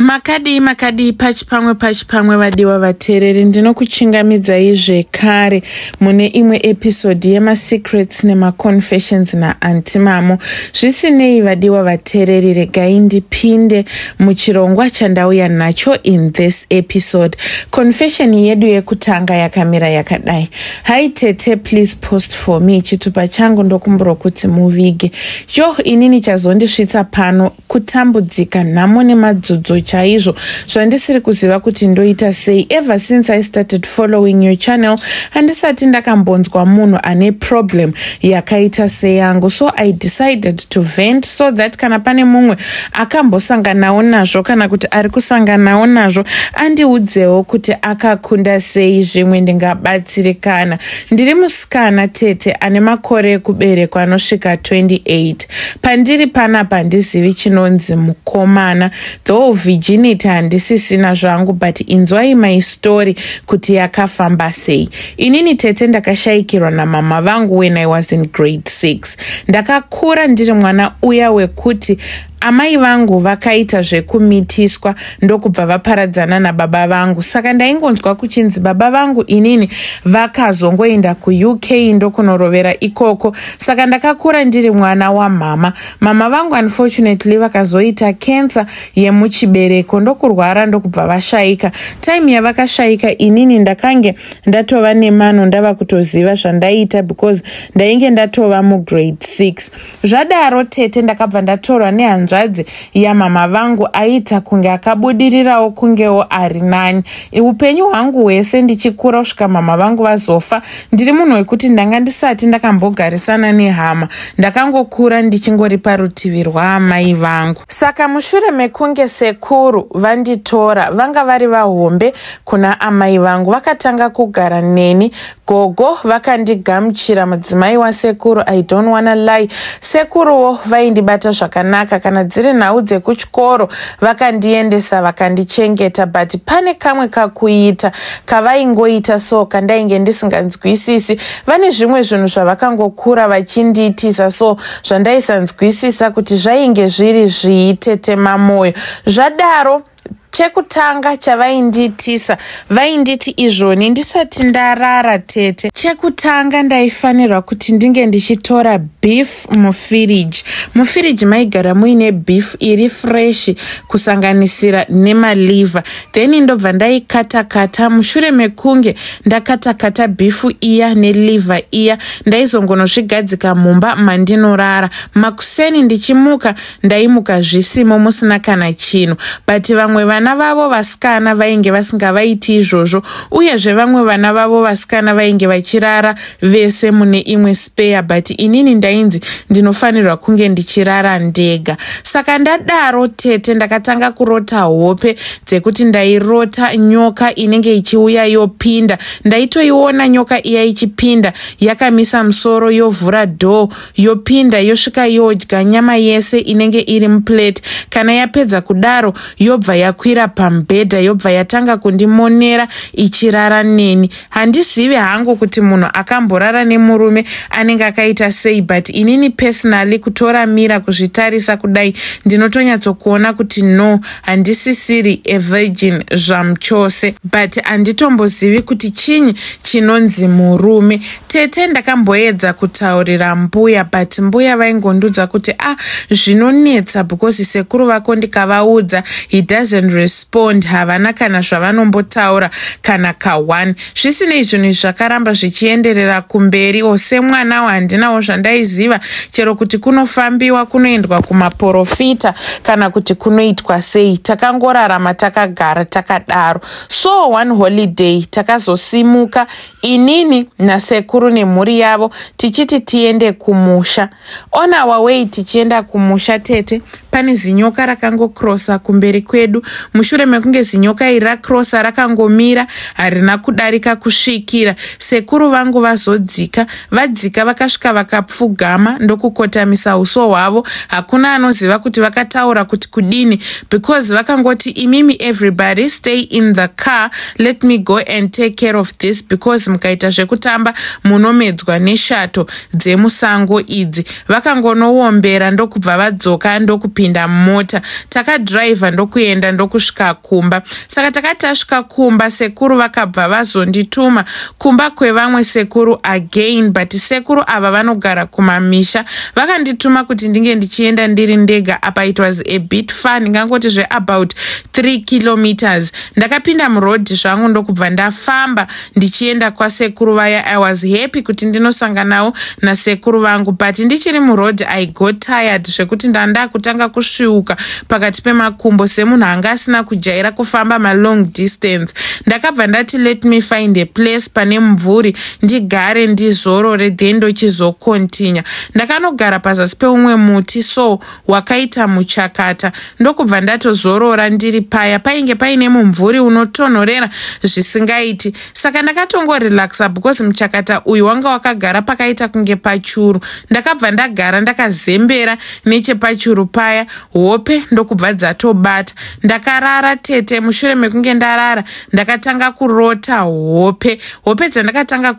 Makadi pachipamwe vadiwa vateereri, ndinokuchingamidzai zvekare mune imwe episode yema-secrets nema-confessions naAnti Mamo. Zvisinei vadiwa vateereri, regai ndipinde muchirongwa chandauya nacho in this episode. Confession yedu yekutanga yakamira yakadai: Hi Tete, please post for me. Chitupa changu ndokumbura kuti muvige. Inini chazondisvitsa pano kutambudzika nhamo nemadzudzu chaizvo zvandisiri kuziva kuti ndoita sei. Ever since I started following your channel, handisati ndakambonzwa munhu ane problem yakaita seyangu. So I decided to vent so that kana pane mumwe akambosanganawo nazvo kana kuti ari kusanganawo nazvo andiudzewo kuti akakunda sei, zvimwe ndingabatsirikana. Ndiri musikana Tete ane makore ekuberekwa anosvika 28. Pandiri panapa handizivi chinonzi mukomana, though virginity handisisina zvangu, but inzwai my story kuti yakafamba sei. Inini Tete ndakashayikirwa namama vangu when I was in grade 6. Ndakakura ndiri mwana uya wekuti amai vangu vakaita zvekumitiswa ndokubva vaparadzana nababa vangu. Saka ndaingonzwa kuchinzi baba vangu inini vakazongoenda kuUK ndokunorovera ikoko. Saka ndakakura ndiri mwana wamama. Mama vangu unfortunately vakazoita cancer yemuchibereko ndokurwara ndokubva vashayika. Time yavakashayika inini ndakange ndatova nemano ndava kutoziva zvandaita because ndainge ndatova mugrade 6. Zvadaro Tete ndakabva ndatorwa nehanzvadzi yamama vangu aita kunge akabudirirawo kungewo ari nani. Upenyu hwangu hwese ndichikura kusvika mama vangu vazofa, ndiri munhu wekuti ndanga ndisati ndakambogarisana nehama. Ndakangokura ndichingori parutivi rwaamai vangu. Saka mushure mekunge sekuru vanditora, vanga vari vahombe kuna amai vangu, vakatanga kugara neni. Gogo vakandigamuchira, mudzimai wasekuru. I don't wanna lie, sekuruwo vaindibata zvakanaka. Kana dziri nhau dzekuchikoro vakandiendesa vakandichengeta, but pane kamwe kakuita kavaingoita so kandainge ndisinganzwisisi. Vane zvimwe zvinhu zvavakangokura vachindiitisa so zvandaisanzwisisa kuti zvainge zviri zviitetema moyo. Zvadaro chekutanga chavaindiitisa, vainditi izvoni ndisati ndarara Tete. Chekutanga ndaifanirwa kuti ndinge ndichitora beef mufiriji. Mufiriji maigara muine beef iri fresh kusanganisira nemaliver. Then ndobva ndaikatakata. Mushure mekunge ndakatakata beef iya neliver iya, ndaizongonozvigadzika mumba mandinorara. Makuseni ndichimuka ndaimuka zvisimo musina kana chinhu, but vamwe vana vavo vasikana vainge vasingavaiti izvozvo, uyezve vamwe vana vavo vasikana vainge vachirara vese mune imwe spare, but inini ndainzi ndinofanirwa kunge ndichirara ndega. Saka ndadaro Tete ndakatanga kurota hope dzekuti ndairota nyoka inenge ichiuya yopinda. Ndaitoiona nyoka iya ichipinda yakamisa musoro, yovhura door, yopinda yosvika yodya nyama yese inenge iri muplate. Kana yapedza kudaro yobva yakwira pamubhedha, yobva yatanga kundimonera ichirara neni. Handizivi hangu kuti munhu akamborara nemurume anenge akaita sei, but inini personally kutora mira kuzvitarisa kudai ndinotonyatsokuona kuti no, handisisiri a virgin zvamchose, but handitombozivi kuti chinyi chinonzi murume. Tete ndakamboedza kutaurira mbuya, but mbuya vaingondudza kuti zvinonetsa because sekuru vako ndikavaudza, he doesn't respond, havana kana zvavanombotaura kana ka1. Zvisinei zvinhu zvakaramba zvichienderera kumberi. Semwana handinawo zvandaiziva, chero kuti kunofambiwa, kunoendwa kumaprofita kana kuti kunoitwa sei. Takangorarama takagara takadaro. So one holiday takazosimuka inini nasekuru nemhuri yavo tichiti tiende kumusha. On our way tichienda kumusha Tete, pane zinyoka rakangokrosa kumberi kwedu. Mushure mekunge zinyoka iri rakrosa rakangomira, harina kudarika kusvikira sekuru vangu vazodzika. Vadzika vakasvika vakapfugama ndokukotamisa uso hwavo. Hakuna anoziva kuti vakataura kuti kudini, because vakangoti imimi everybody stay in the car, let me go and take care of this, because mukaita zvekutamba munomedzwa neshato dzemusango idzi. Vakangonoombera ndokubva vadzoka ndokupinda mota. Takadriva ndokuenda kusvika kumba. Saka takati tasvika kumba, sekuru vakabva vazondituma kumba kwevamwe sekuru again, but sekuru ava vanogara kumamisha. Vakandituma kuti ndinge ndichienda ndiri ndega. Apa it was a bit fun, ndingangoti zve about 3 kilometers. Ndakapinda murodhi zvangu ndokubva ndafamba ndichienda kwasekuru vaya. I was happy kuti ndinosanganawo nasekuru vangu, but ndichiri murodhi I got tired zvekuti ndanda kutanga kusviuka pakati pemakumbo semunhu anga asina kujaira kufamba long distance. Ndakabva ndati let me find a place pane mumvuri ndigare ndizorore then ndochizokontinya. Ndakanogara pazasi peumwe muti so wakaita muchakata, ndokubva ndatozorora ndiri paya. Painge paine mumvuri unotonhorera zvisingaiti, saka ndakatongorelaxa because muchakata uyu wanga wakagara pakaita kunge pachuru. Ndakabva ndagara ndakazembera nechepachuru paya, hope ndokubva dzatobata. Ndakarara tete. Mushure mekunge ndarara ndakatanga kurota hope dzandakatanga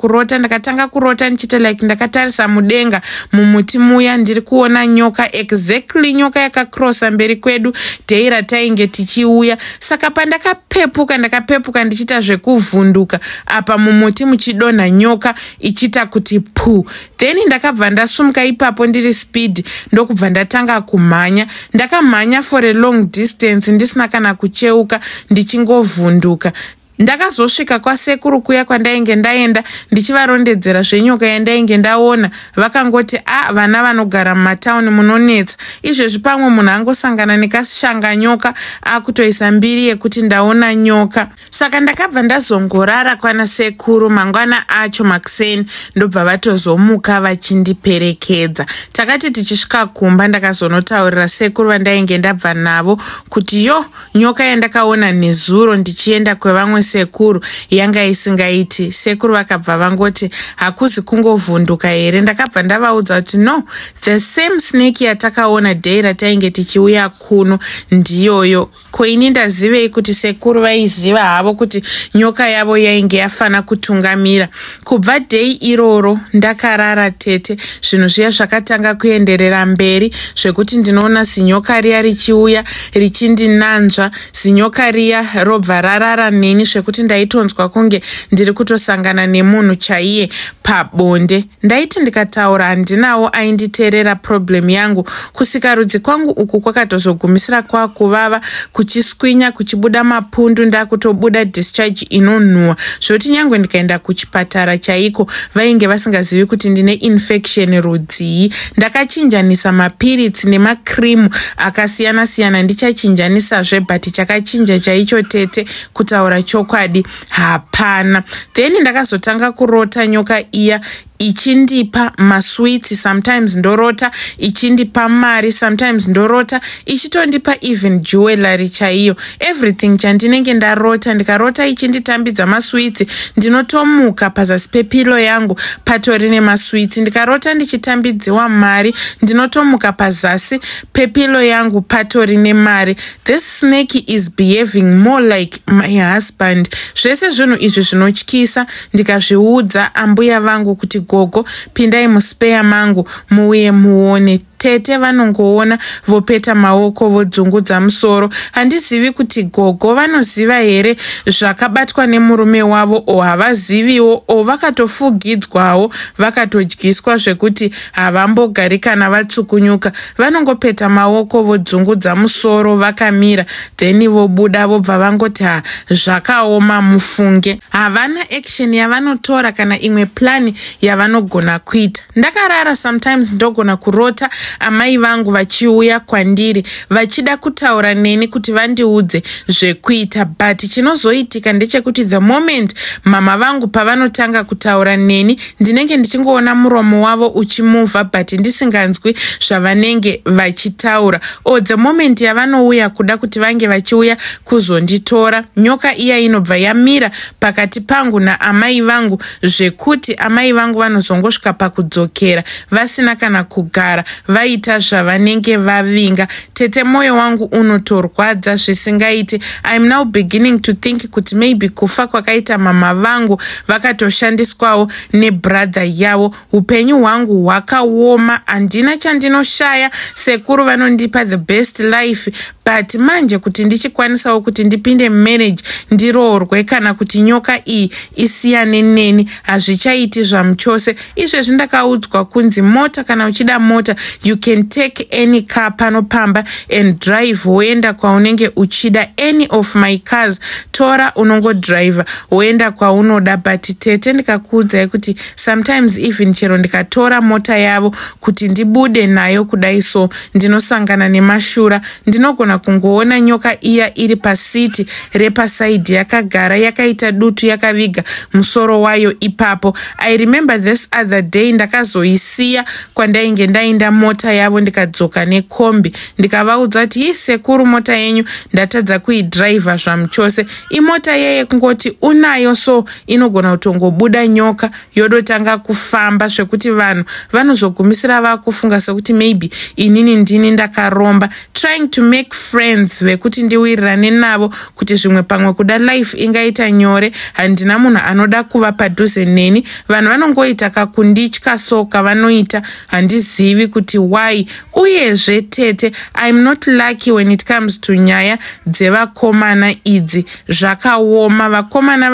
kurota ndichita like ndakatarisa mudenga mumuti muya ndiri kuona nyoka, exactly nyoka yakakrosa mberi kwedu dei ratainge tichiuya. Saka ndakapepuka ndichita zvekuvhunduka apa mumuti muchidonha nyoka ichita kuti pu. Then ndakabva ndasumuka ipapo ndiri speed ndokubva ndatanga kumhanya. Ndakamhanya for a long distance ndisina kana kucheuka ndichingovhunduka. Ndakazosvika kwasekuru kuya kwandainge ndaenda ndichivarondedzera zvenyoka yandainge ndaona. Vakangoti vana vanogara mumatauni munonetsa. Izvezvi pamwe munhu angosangana nekashanga nyoka akutoisa mbiri yekuti ndaona nyoka. Saka ndakabva ndazongorara kwana sekuru. Mangwana acho makuseni ndobva vatozomuka vachindiperekedza. Takati tichisvika kumba ndakazonotaurira sekuru vandainge ndabva navo kuti nyoka yandakaona nezuro ndichienda kwevamwe sekuru yanga isingaiti. Sekuru vakabva vangoti hakuzi kungovhunduka here. Ndakabva ndavaudza kuti no, the same snake yatakaona dei ratainge tichiuya kuno ndiyoyo. Ko ini ndazivei kuti sekuru vaiziva havo kuti nyoka yavo yainge yafana kutungamira. Kubva dei iroro ndakarara tete. Zvinhu zviya zvakatanga kuenderera mberi zvekuti ndinoona zinyoka riya richiuya richindinanzva. Zinyoka riya robva rarara neni zvekuti ndaitonzwa kunge ndiri kutosangana nemunhu chaiye pabonde. Ndaiti ndikataura handinawo ainditeerera problem yangu. Kusikarudzi kwangu uku kwakatozogumisira kwakuvava, kuchiswinya, kuchibuda mapundu, ndakutobuda discharge inonhuhwa zvoti nyangwe ndikaenda kuchipatara chaiko vainge vasingazivi kuti ndine infection rudzii. Ndakachinjanisa mapiritsi nemakrimu akasiyana-siyana, ndichachinjanisazve but chakachinja chaicho tete, kutaura chokwadi hapana. Then ndakazotanga kurota nyoka iya ichindipa maswitsi, sometimes ndorota ichindipa mari, sometimes ndorota ichitondipa even jewelry chaiyo. Everything chandinenge ndarota, ndikarota ichinditambidza maswitsi ndinotomuka pazasi pepilo yangu patorine maswitsi. Ndikarota ndichitambidziwa mari ndinotomuka pazasi pepilo yangu patorine mari. This snake is behaving more like my husband. Zvese zvinhu izvi zvinotyisa. Ndikazviudza ambuya vangu kuti gogo, pindai muspeya mangu muuye muone. Tete vanongoona vopeta maoko vodzungudza musoro. Handizivi kuti gogo vanoziva here zvakabatwa nemurume wavo, o havaziviwo, o vakatofugidzwawo vakatodyiswa zvekuti havambogari kana vatsukunyuka. Vanongopeta maoko vodzungudza musoro vakamira, then vobuda vobva vangoti zvakaoma mufunge. Havana action yavanotora kana imwe plani yavanogona kuita. Ndakarara sometimes ndogona kurota amai vangu vachiuya kwandiri vachida kutaura neni kuti vandiudze zvekuita, but chinozoitika ndechekuti the moment mama vangu pavanotanga kutaura neni ndinenge ndichingoona muromo wavo uchimuvha but ndisinganzwi zvavanenge vachitaura. The moment yavanouya kuda kuti vange vachiuya kuzonditora, nyoka iya inobva yamira pakati pangu naamai vangu zvekuti amai vangu vanozongosvika pakudzokera vasina kana kugara vaita zvavanenge vavinga. Tete, moyo wangu unotorwadza zvisingaiti. I'm now beginning to think kuti maybe kufa kwakaita mama vangu vakatoshandiswawo nebrother yavo. Upenyu hwangu hwakaoma, handina chandinoshaya, sekuru vanondipa the best life, but manje kuti ndichikwanisawo kuti ndipinde marriage ndiroorwe kana kuti nyoka iyi isiyane neni hazvichaiti zvamuchose. Izvezvi ndakaudzwa kunzi mota, kana uchida mota, you can take any car panopamba and drive woenda kwaunenge uchida. Any of my cars tora unongodriver woenda kwaunoda. But tete, ndikakuudzai kuti sometimes even chero ndikatora mota yavo kuti ndibude nayo kudai so ndinosangana nemashura. Ndinogona kungoona nyoka iya iri pasiti repasaidi yakagara yakaita dutu yakaviga musoro wayo ipapo. I remember this other day ndakazoisiya kwandainge ndainda mota yavo ndikadzoka nekombi ndikavaudza kuti sekuru mota yenyu ndatadza kuidriver zvamuchose. Imota yeye kungoti unayo so inogona kutongobuda nyoka yodotanga kufamba zvekuti vanhu vanozogumisira vakufunga sekuti maybe inini ndini ndakaromba. Trying to make friends vekuti ndiwirirane navo kuti zvimwe pamwe kuda life ingaita nyore. Handina munhu anoda kuva padhuze neni. Vanhu vanongoita kakunditya so kavanoita handizivi kuti why. Uyezve tete, I'm not lucky when it comes to nyaya dzevakomana idzi. Zvakaoma, vakomana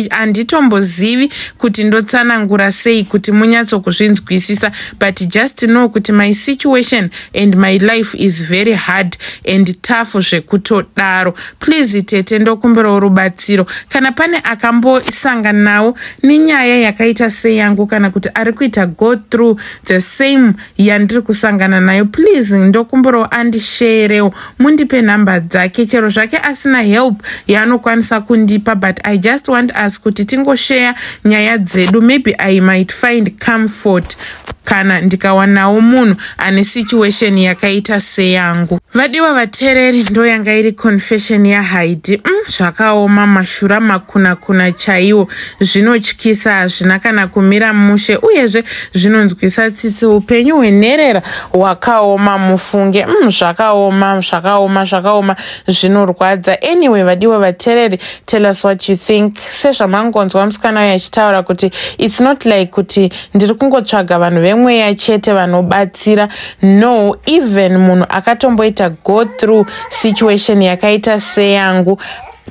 handitombozivi kuti ndotsanangura sei kuti munyatsokuzvinzwisisa, but just know kuti my situation and my life is very hard and tough zvekutodaro. Please tete, ndokumbirawo rubatsiro kana pane akambosangana nawo nenyaya yakaita seyangu kana kuti ari kuita go through the same yandiri kusangana nayo. Please ndokumbirawo andisherewo, mundipe nhamba dzake chero zvake asina help yaanokwanisa kundipa, but I just want us kuti tingoshare nyaya dzedu. Maybe I might find comfort kana ndikawanawo munhu ane situation yakaita seyangu. Vadiwa vateereri, ndo yanga iri confession yaHaidhi. Zvakaoma, mashura makuna chaiwo, zvinotyisa, hazvina kana kumira mushe, uyezve zvinonzwisa tsitsi. Upenyu hwenherera hwakaoma, mufunge. Zvakaoma, zvinorwadza. Anyway, vadiwa vateereri, tell us what you think. Sezvamangonzwa musikana uyu achitaura kuti it's not like kuti ndiri kungotsvaga vanhu vemweya chete vanobatsira. No, even munhu akatomboita go through situation yakaita seyangu,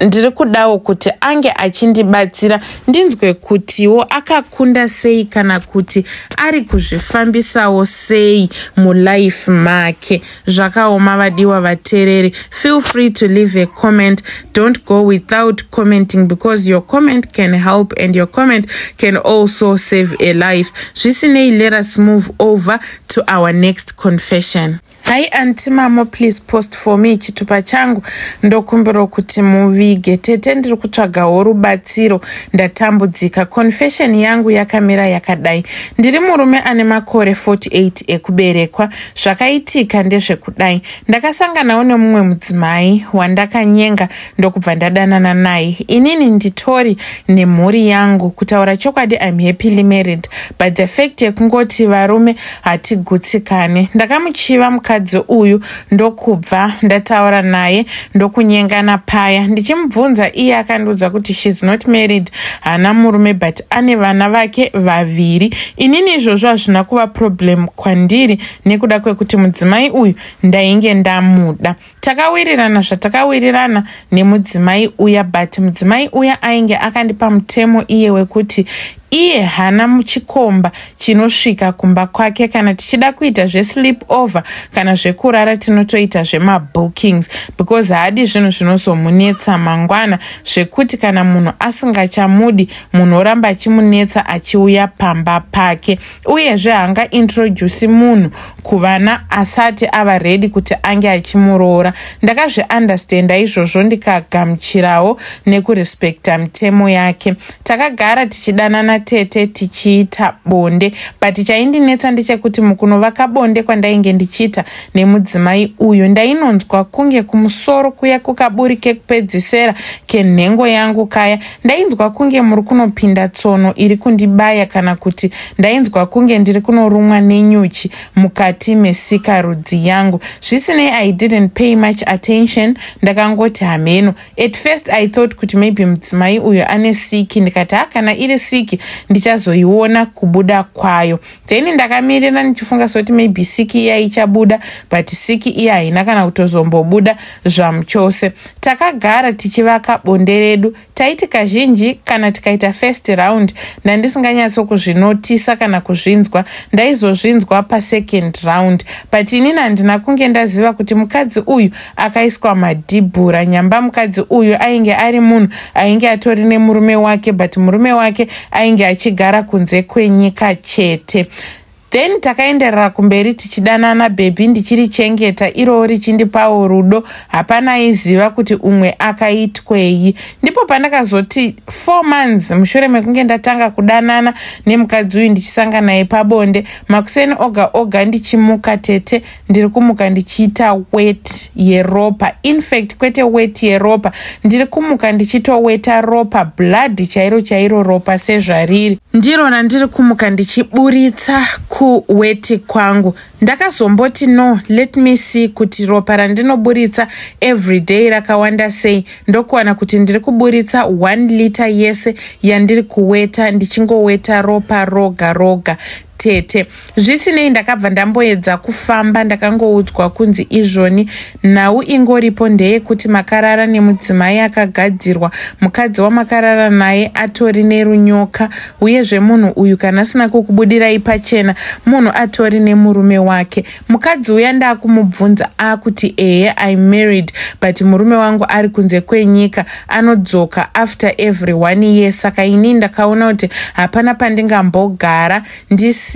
ndiri kudawo kuti ange achindibatsira ndinzwe kutiwo akakunda sei kana kuti ari kuzvifambisawo sei mulife make. Zvakaoma vadiwa vateereri. Feel free to leave a comment. Don't go without commenting because your comment can help and your comment can also save a life. Zvisinei, let us move over to our next confession. Hi Auntie Mamo, please post for me chitupa changu ndokumbiro kuti muvige. Tete, ndiri kutsvagawo rubatsiro, ndatambudzika. Confession yangu yakamira yakadai. Ndiri murume ane makore 48 ekuberekwa. Zvakaitika ndezvekudai. Ndakasanganawo nemumwe mudzimai wandakanyenga ndokubva ndadanana naye. Inini nditori nemhuri yangu. Kutaura chokwadi, I'm happily married, but the fact yekungoti varume hatigutsikane. Ndakamuchiva mukadzi uyu ndokubva ndataura naye ndokunyengana paya. Ndichimubvunza iye akandiudza kuti she's not married, hana murume, but ane vana vake vaviri. Inini izvozvo hazvina kuva problem kwandiri nekuda kwekuti mudzimai uyu ndainge ndamuda. Takawirirana zvatakawirirana nemudzimai uya, but mudzimai uya ainge akandipa mutemo iye wekuti iye hana muchikomba chinosvika kumba kwake. Kana tichida kuita zvesleep over kana zvekurara tinotoita zvemabookings, because haadi zvinhu zvinozomunetsa mangwana zvekuti kana munhu asingachamudi munhu oramba achimunetsa achiuya pamba pake. Uyezve haanga introduce munhu kuvana asati ava ready kuti ange achimuroora. kutaura. Ndakazviunderstanda izvozvo ndikagamuchirawo nekurespekta mitemo yake. Takagara tichidanana tete tichiita bonde, but chaindinetsa ndechekuti mukunovaka bonde kwandainge ndichiita nemudzimai uyu ndainonzwa kunge kumusoro kuya kukaburike kupedzisera kenhengo yangu kaya ndainzwa kunge muri kunopinda tsono iri kundibaya kana kuti ndainzwa kunge ndiri kunorumwa nenyuchi mukati mesikarudzi yangu. Zvisinei, I didn't pay much attention. Ndakangoti hameno. At first I thought kuti maybe mudzimai uyu ane siki. Ndikati kana iri siki ndichazoiona kubuda kwayo. Then ndakamirira nichifunga soti maybe siki iya ichabuda, but siki iya haina kana kutozombobuda zvamuchose. Takagara tichivaka bonde redu. Taiti kazhinji kana tikaita first round ndandisinganyatsokuzvinotisa kana kuzvinzwa, ndaizozvinzwa pasecond round. But inini handina kunge ndaziva kuti mukadzi uyu akaiswa madhibhura. Nyamba mukadzi uyu ainge ari munhu ainge atori nemurume wake, but murume wake ainge achigara kunze kwenyika chete. Then takaenderera kumberi tichidanana, bhebi ndichirichengeta, irowo richindipawo rudo. Hapana aiziva kuti umwe akaitwei. Ndipo pandakazoti 4 months mushure mekunge ndatanga kudanana nemukadzi uyu ndichisangana naye pabonde, makuseni oga oga ndichimuka tete ndiri kumuka ndichiita wet yeropa. In fact kwete wet yeropa, ndiri kumuka ndichitoweta ropa, blood chairo chairo ropa sezvariri. Ndirona ndiri kumuka ndichiburitsa kuweti kwangu. Ndakazomboti no, let me see kuti ropa randinoburitsa everyday rakawanda sei. Ndokuwana kuti ndiri kuburitsa 1 liter yese yandiri kuweta, ndichingoweta ropa roga roga tete. Zvisinei ndakabva ndamboedza kufamba, ndakangoudzwa kunzi izvoni nhau ingoripo ndeyekuti makarara nemudzimai akagadzirwa. Mukadzi wamakarara naye atori nerunyoka, uyezve munhu uyu kana asina kukubudirai pachena, munhu atori nemurume wake. Mukadzi uya ndakumubvunza akuti I'm married, but murume wangu ari kunze kwenyika, anodzoka after every 1 year. Saka ini ndakaona kuti hapana pandingambogara ndisina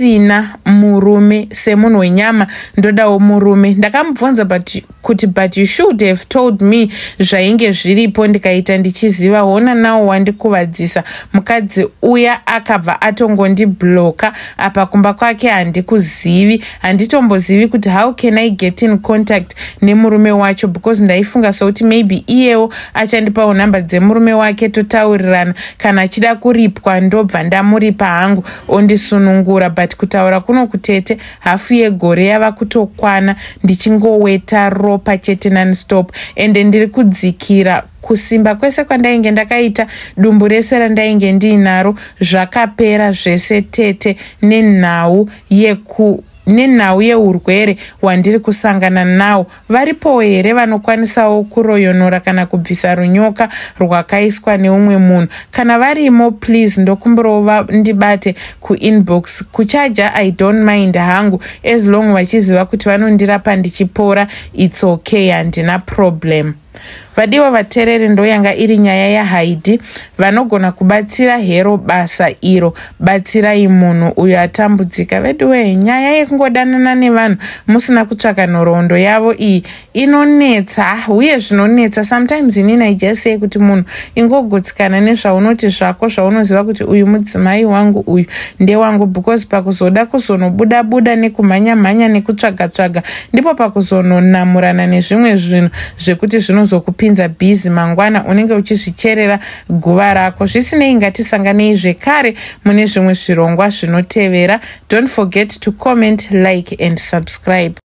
murume semunhu wenyama, ndodawo murume. Ndakamubvunza but you should have told me zvainge zviripo ndikaita ndichiziva. Hona nawo wandikuvadzisa. Mukadzi uya akabva atongondibloka. Apa kumba kwake handikuzivi, handitombozivi kuti how can I get in contact nemurume wacho, because ndaifunga sokuti maybe iyewo achandipawo namba dzemurume wake totaurirana, kana achida kuripwa ndobva ndamuripa hangu ondisunungura. But kutaura kuno kutete hafu yegore yava kutokwana ndichingoweta ropa chete non-stop, ende ndiri kudzikira kusimba kwese kwandainge ndakaita, dumbu rese randainge ndiinaro zvakapera zvese tete nenhau yeurwere wandiri kusangana nawo. Varipo here vanokwanisawo kuroyonora kana kubvisa runyoka rwakaiswa neumwe munhu? Kana varimo, please ndokumbirawo ndibate kuinbox. Kuchaja I don't mind hangu, as long vachiziva kuti vanondirapa ndichipora, it's okay, handina problem. Vadiwa vaterere, ndoyanga iri nyaya yaHaidhi. Vanogona kubatsira hero basa iro, batsirai munhu uyo atambudzika. Veduwe, nyaya yekungodanana nevanhu musina kutsvaka nhoroondo yavo iyi inonetsa, uye zvinonetsa. Sometimes inini I just say kuti munhu ingogotsikana nezvaunoti zvako, zvaunoziva kuti uyu mudzimai wangu, uyu ndewangu, because pakuzoda kuzonobuda nekumhanya nekutsvaga ndipo pakuzononamurana nezvimwe zvinhu zvekuti zvinozokupinza busy mangwana unenge uchizvicherera guva rako. Zvisinei, ngatisanganei zvekare mune zvimwe zvirongwa zvinotevera. Don't forget to comment, like and subscribe.